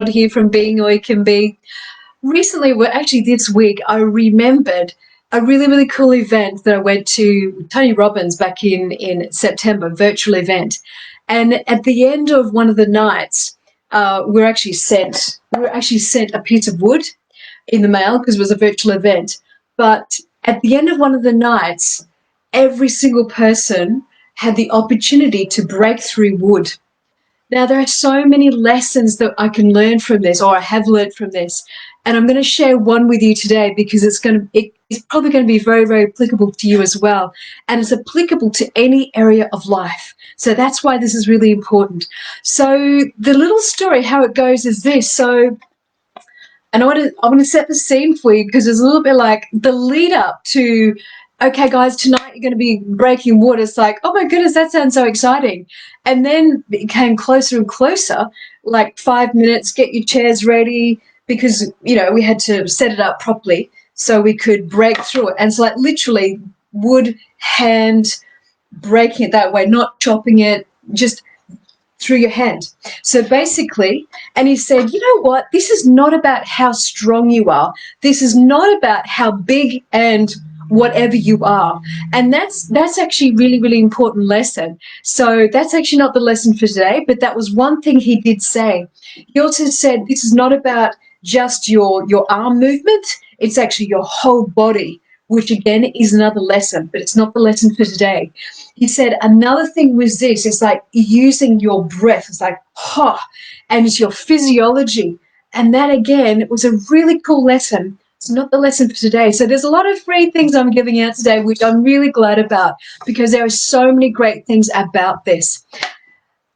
here from Being All You Can Be. Recently, well, actually this week, I remembered a really, really cool event that I went to, Tony Robbins, back in September, virtual event. And at the end of one of the nights, we were actually sent a piece of wood in the mail because it was a virtual event. But at the end of one of the nights, every single person had the opportunity to break through wood. Now, there are so many lessons that I can learn from this, or I have learned from this, and I'm going to share one with you today because it's probably going to be very, very applicable to you as well, and it's applicable to any area of life. So that's why this is really important. So the little story, how it goes is this. So, and I want to set the scene for you because it's a little bit like the lead up to, okay, guys, tonight you're going to be breaking wood. It's like, oh my goodness, that sounds so exciting. And then it came closer and closer, like 5 minutes, get your chairs ready, because, we had to set it up properly so we could break through it. And so, like, literally wood hand breaking it that way, not chopping it, just through your hand. So basically, and he said, you know what, this is not about how strong you are. This is not about how big and whatever you are. And that's actually really, really important lesson. So that's actually not the lesson for today, but that was one thing he did say. He also said this is not about just your arm movement, it's actually your whole body, which again is another lesson, but it's not the lesson for today. He said another thing was this, it's like using your breath. It's like, and it's your physiology. And that again was a really cool lesson. It's not the lesson for today. So there's a lot of free things I'm giving out today, which I'm really glad about because there are so many great things about this.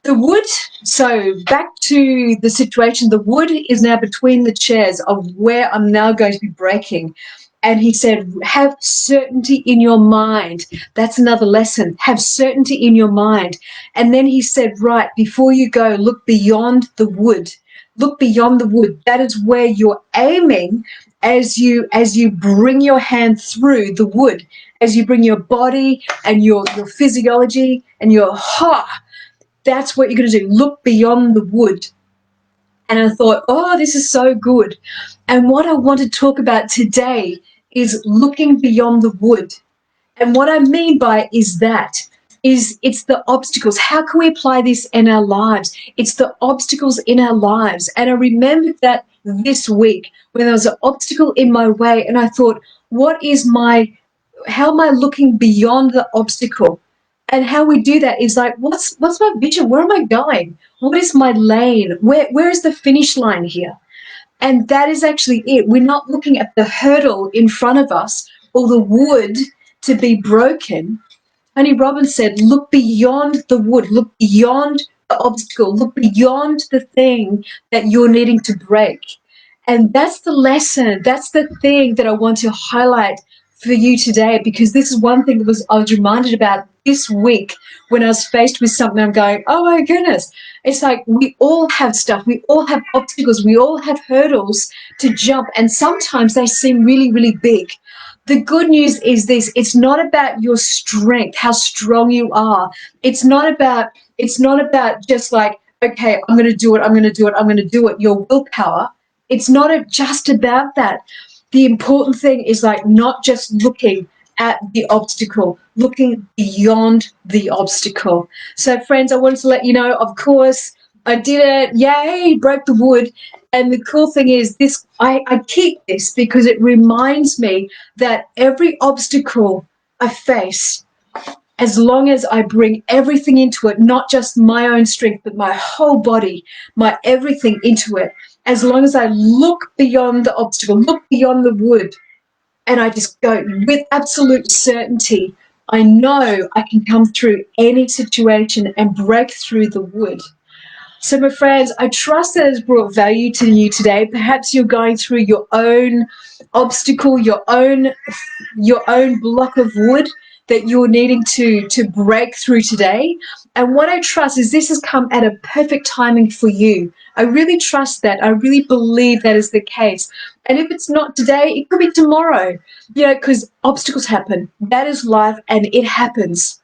The wood, so back to the situation, the wood is now between the chairs of where I'm now going to be breaking. And he said, have certainty in your mind. That's another lesson. Have certainty in your mind. And then he said, right, before you go, look beyond the wood. Look beyond the wood. That is where you're aiming as you bring your hand through the wood, as you bring your body and your physiology and your that's what you're going to do. Look beyond the wood. And I thought, oh, this is so good. And what I want to talk about today is looking beyond the wood. And what I mean by it's the obstacles. How can we apply this in our lives? It's the obstacles in our lives. And I remembered that this week when there was an obstacle in my way, and I thought, how am I looking beyond the obstacle? And how we do that is like, what's my vision? Where am I going? What is my lane? Where is the finish line here? And that is actually it. We're not looking at the hurdle in front of us or the wood to be broken. Tony Robbins said, look beyond the wood, look beyond the obstacle, look beyond the thing that you're needing to break. And that's the lesson. That's the thing that I want to highlight for you today, because this is one thing that I was reminded about this week when I was faced with something. I'm going, oh my goodness. It's like we all have stuff. We all have obstacles. We all have hurdles to jump. And sometimes they seem really, really big. The good news is this. It's not about your strength, how strong you are. It's not about just like, okay, I'm going to do it, your willpower. It's not just about that. The important thing is like not just looking at the obstacle, looking beyond the obstacle. So friends, I wanted to let you know, of course, I did it. Yay, broke the wood. And the cool thing is this, I keep this because it reminds me that every obstacle I face, as long as I bring everything into it, not just my own strength, but my whole body, my everything into it, as long as I look beyond the obstacle, look beyond the wood, and I just go with absolute certainty, I know I can come through any situation and break through the wood. So my friends, I trust that has brought value to you today. Perhaps you're going through your own obstacle, your own block of wood that you're needing to break through today. And what I trust is this has come at a perfect timing for you. I really trust that. I really believe that is the case. And if it's not today, it could be tomorrow, because obstacles happen. That is life and it happens.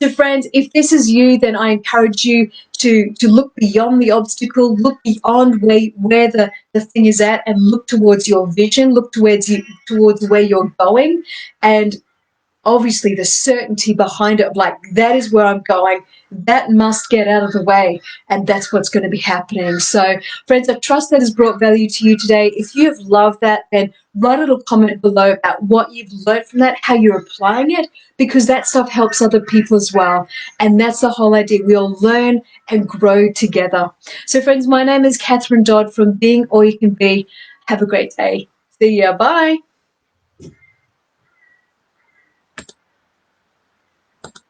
So friends, if this is you, then I encourage you to look beyond the obstacle, look beyond where the thing is at, and look towards your vision, look towards where you're going, and obviously the certainty behind it of like, that is where I'm going, that must get out of the way, and that's what's going to be happening. So friends, I trust that has brought value to you today. If you have loved that, then write a little comment below about what you've learned from that, how you're applying it, because that stuff helps other people as well. And that's the whole idea. We all learn and grow together. So friends, my name is Catherine Dodd from Being All You Can Be. Have a great day. See ya. Bye.